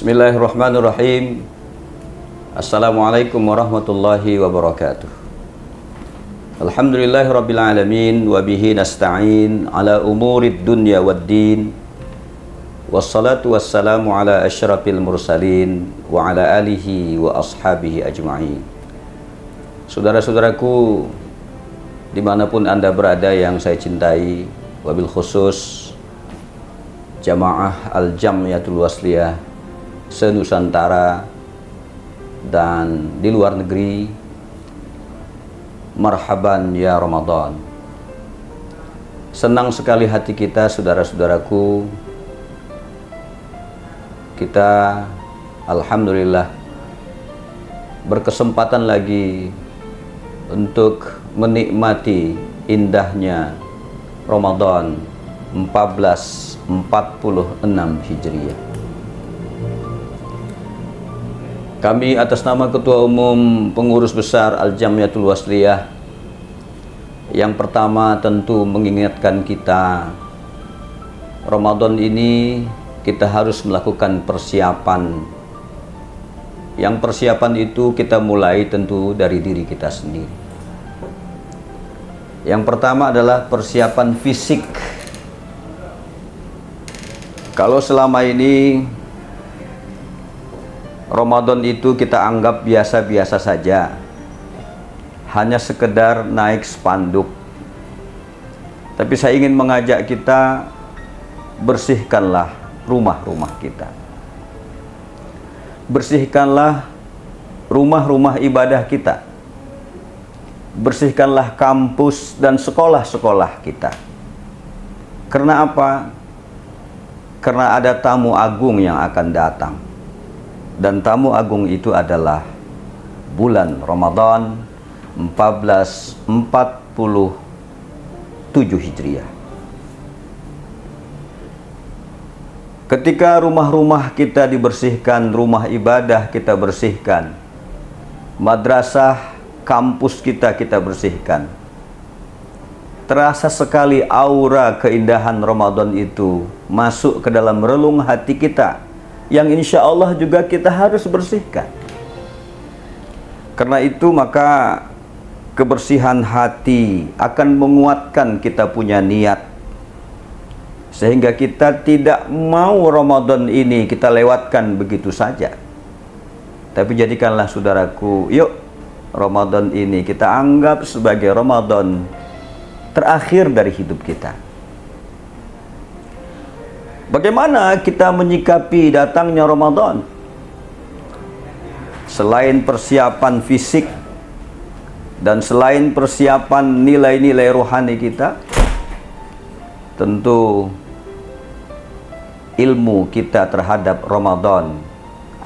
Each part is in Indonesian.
Bismillahirrahmanirrahim. Assalamualaikum warahmatullahi wabarakatuh. Alhamdulillahirabbil alamin wa bihi nasta'in ala umurid dunya waddin. Wassalatu wassalamu ala asyrafil mursalin wa ala alihi wa ashabihi ajma'in. Saudara-saudaraku dimanapun Anda berada yang saya cintai, wabil khusus Jamaah Al-Jam'iyatul Wasliyah se-Nusantara dan di luar negeri, marhaban ya Ramadan. Senang sekali hati kita, saudara-saudaraku, kita alhamdulillah berkesempatan lagi untuk menikmati indahnya Ramadan 1446 Hijriah. Kami atas nama Ketua Umum Pengurus Besar Al-Jam'iyatul Wasliyah, yang pertama tentu mengingatkan kita, Ramadan ini kita harus melakukan persiapan. Yang persiapan itu kita mulai tentu dari diri kita sendiri. Yang pertama adalah persiapan fisik. Kalau selama ini Ramadan itu kita anggap biasa-biasa saja, hanya sekedar naik spanduk. Tapi saya ingin mengajak kita, bersihkanlah rumah-rumah kita. Bersihkanlah rumah-rumah ibadah kita. Bersihkanlah kampus dan sekolah-sekolah kita. Karena apa? Karena ada tamu agung yang akan datang. Dan tamu agung itu adalah bulan Ramadan 1447 Hijriah. Ketika rumah-rumah kita dibersihkan, rumah ibadah kita bersihkan, madrasah, kampus kita bersihkan, terasa sekali aura keindahan Ramadan itu masuk ke dalam relung hati kita, yang insya Allah juga kita harus bersihkan. Karena itu maka kebersihan hati akan menguatkan kita punya niat, sehingga kita tidak mau Ramadan ini kita lewatkan begitu saja. Tapi jadikanlah saudaraku, yuk Ramadan ini kita anggap sebagai Ramadan terakhir dari hidup kita. Bagaimana kita menyikapi datangnya Ramadan? Selain persiapan fisik dan selain persiapan nilai-nilai rohani kita, tentu ilmu kita terhadap Ramadan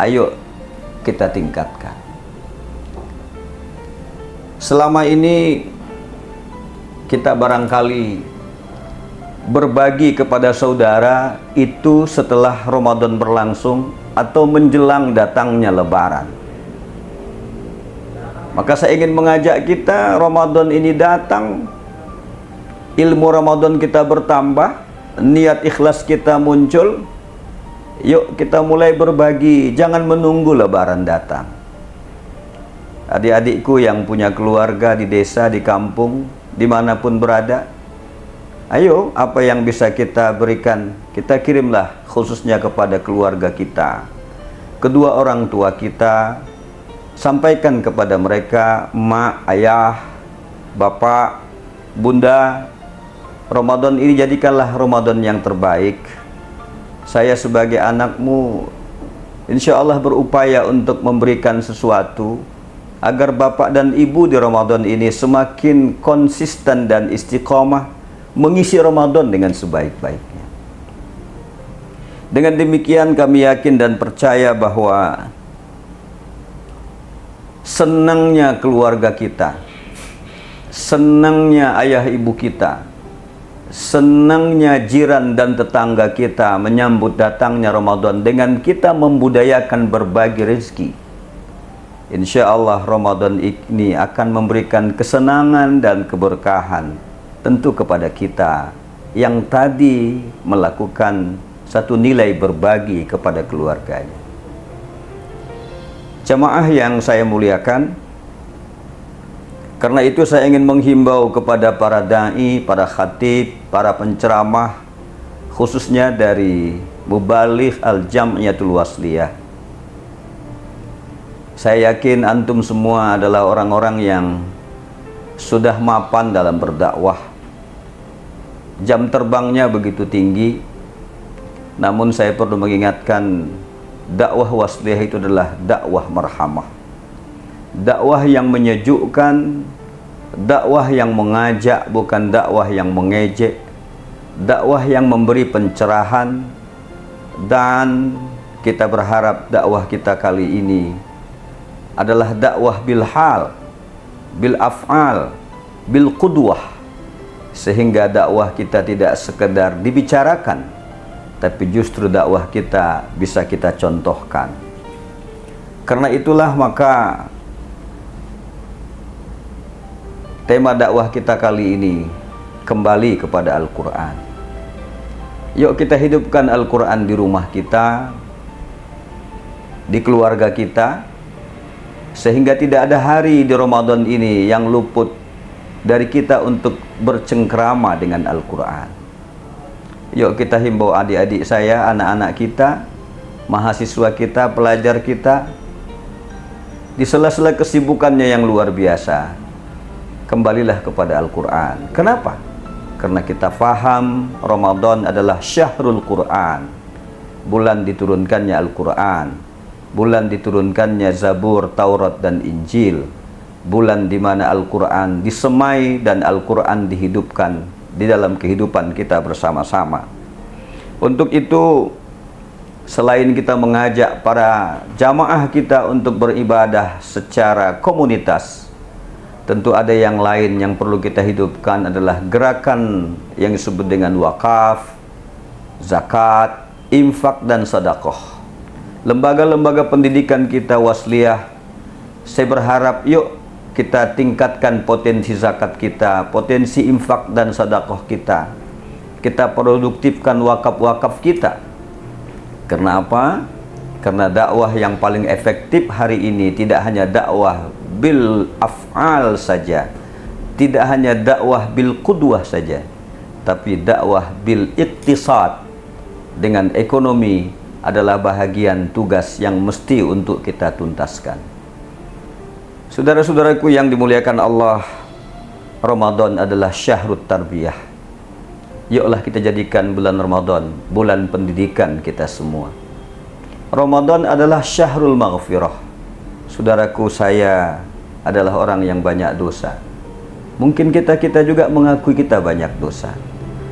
ayo kita tingkatkan. Selama ini kita barangkali berbagi kepada saudara itu setelah Ramadan berlangsung atau menjelang datangnya Lebaran. Maka saya ingin mengajak kita, Ramadan ini datang, ilmu Ramadan kita bertambah, niat ikhlas kita muncul. Yuk kita mulai berbagi, jangan menunggu Lebaran datang. Adik-adikku yang punya keluarga di desa, di kampung, dimanapun berada, ayo, apa yang bisa kita berikan, kita kirimlah khususnya kepada keluarga kita, kedua orang tua kita, sampaikan kepada mereka, mak, ayah, bapak, bunda, Ramadan ini jadikanlah Ramadan yang terbaik. Saya sebagai anakmu, insya Allah berupaya untuk memberikan sesuatu, agar bapak dan ibu di Ramadan ini semakin konsisten dan istiqomah mengisi Ramadan dengan sebaik-baiknya. Dengan demikian kami yakin dan percaya bahwa senangnya keluarga kita, senangnya ayah ibu kita, senangnya jiran dan tetangga kita menyambut datangnya Ramadan dengan kita membudayakan berbagi rezeki. Insya Allah Ramadan ini akan memberikan kesenangan dan keberkahan tentu kepada kita yang tadi melakukan satu nilai berbagi kepada keluarganya. Jamaah yang saya muliakan, karena itu saya ingin menghimbau kepada para da'i, para khatib, para penceramah, khususnya dari Mubaligh Al-Jam'iyatul Wasliyah. Saya yakin antum semua adalah orang-orang yang sudah mapan dalam berdakwah. Jam terbangnya begitu tinggi, namun saya perlu mengingatkan, dakwah wasliyah itu adalah dakwah marhamah, dakwah yang menyejukkan, dakwah yang mengajak, bukan dakwah yang mengejek, dakwah yang memberi pencerahan. Dan kita berharap dakwah kita kali ini adalah dakwah bil hal, bil af'al, bil qudwah, sehingga dakwah kita tidak sekedar dibicarakan, tapi justru dakwah kita bisa kita contohkan. Karena itulah maka tema dakwah kita kali ini kembali kepada Al-Quran. Yuk kita hidupkan Al-Quran di rumah kita, di keluarga kita, sehingga tidak ada hari di Ramadan ini yang luput dari kita untuk bercengkrama dengan Al-Quran. Yuk kita himbau adik-adik saya, anak-anak kita, mahasiswa kita, pelajar kita, di sela-sela kesibukannya yang luar biasa, kembalilah kepada Al-Quran. Kenapa? Karena kita faham Ramadan adalah syahrul Quran, bulan diturunkannya Al-Quran, bulan diturunkannya Zabur, Taurat, dan Injil, bulan di mana Al-Quran disemai dan Al-Quran dihidupkan di dalam kehidupan kita bersama-sama. Untuk itu, selain kita mengajak para jamaah kita untuk beribadah secara komunitas, tentu ada yang lain yang perlu kita hidupkan, adalah gerakan yang disebut dengan wakaf, zakat, infak, dan sedekah. Lembaga-lembaga pendidikan kita wasliyah, saya berharap yuk kita tingkatkan potensi zakat kita, potensi infak dan sedekah kita. Kita produktifkan wakaf-wakaf kita. Karena apa? Karena dakwah yang paling efektif hari ini tidak hanya dakwah bil af'al saja, tidak hanya dakwah bil qudwah saja, tapi dakwah bil iktisad, dengan ekonomi, adalah bahagian tugas yang mesti untuk kita tuntaskan. Saudara-saudaraku yang dimuliakan Allah, Ramadan adalah syahrut tarbiyah. Yuklah kita jadikan bulan Ramadan bulan pendidikan kita semua. Ramadan adalah syahrul maghfirah. Saudaraku, saya adalah orang yang banyak dosa. Mungkin kita juga mengakui kita banyak dosa.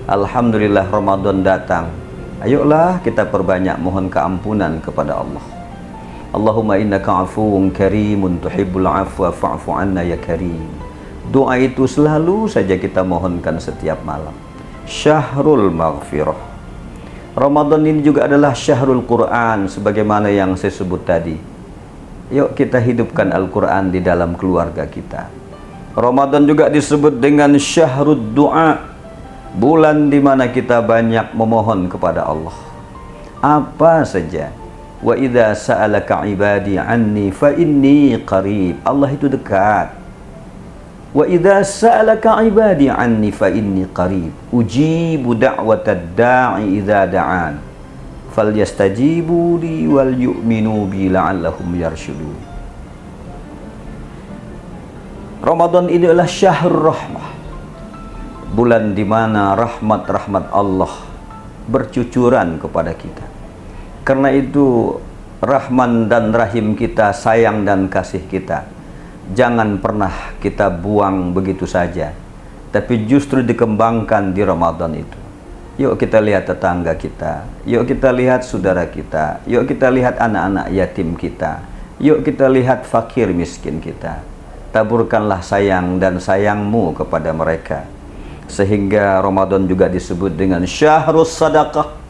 Alhamdulillah Ramadan datang. Ayolah kita perbanyak mohon keampunan kepada Allah. Allahumma innaka afuwun karimun tuhibbul afwa fa'fu anna ya karim. Doa itu selalu saja kita mohonkan setiap malam. Syahrul maghfirah. Ramadan ini juga adalah syahrul Quran, sebagaimana yang saya sebut tadi. Yuk kita hidupkan Al-Quran di dalam keluarga kita. Ramadan juga disebut dengan syahrud du'a, bulan di mana kita banyak memohon kepada Allah. Apa saja. Wa idza sa'alaka ibadi anni fa inni qarib. Allah itu dekat. Wa idza sa'alaka ibadi anni fa inni qarib. Ujibu da'watad da'i idza da'an. Falyastajibu li wal yu'minu bi la'allahum yarshudun. Ramadan ini adalah syahrul rahmah, bulan di mana rahmat-rahmat Allah bercucuran kepada kita. Karena itu Rahman dan Rahim kita, sayang dan kasih kita, jangan pernah kita buang begitu saja, tapi justru dikembangkan di Ramadan itu. Yuk kita lihat tetangga kita, yuk kita lihat saudara kita, yuk kita lihat anak-anak yatim kita, yuk kita lihat fakir miskin kita. Taburkanlah sayang dan sayangmu kepada mereka, sehingga Ramadan juga disebut dengan syahrus sadaqah,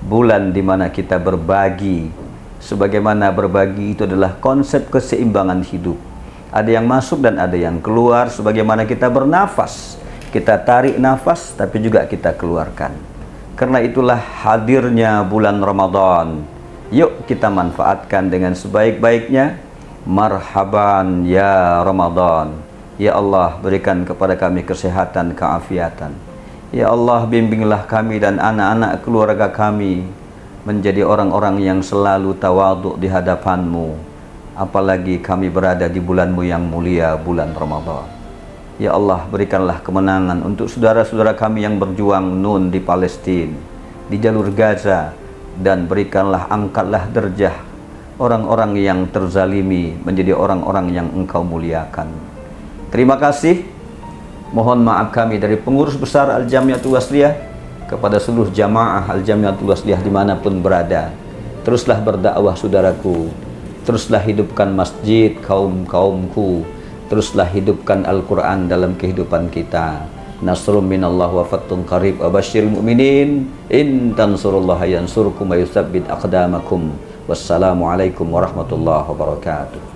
bulan di mana kita berbagi. Sebagaimana berbagi itu adalah konsep keseimbangan hidup. Ada yang masuk dan ada yang keluar, sebagaimana kita bernafas. Kita tarik nafas tapi juga kita keluarkan. Karena itulah hadirnya bulan Ramadan. Yuk kita manfaatkan dengan sebaik-baiknya. Marhaban ya Ramadan. Ya Allah, berikan kepada kami kesehatan, keafiatan. Ya Allah, bimbinglah kami dan anak-anak keluarga kami menjadi orang-orang yang selalu tawaduk di hadapan-Mu. Apalagi kami berada di bulan-Mu yang mulia, bulan Ramadan. Ya Allah, berikanlah kemenangan untuk saudara-saudara kami yang berjuang nun di Palestina, di jalur Gaza, dan berikanlah, angkatlah derajah orang-orang yang terzalimi menjadi orang-orang yang Engkau muliakan. Terima kasih. Mohon maaf kami dari pengurus besar Al-Jamiatul Wasliyah kepada seluruh jamaah Al-Jamiatul Wasliyah dimanapun berada. Teruslah berdakwah saudaraku. Teruslah hidupkan masjid kaum-kaumku. Teruslah hidupkan Al-Quran dalam kehidupan kita. Nasrum minallah wa fathun qarib wa basyiril mu'minin. In tansurullaha yansurkum wa yusabbit aqdamakum. Wassalamualaikum warahmatullahi wabarakatuh.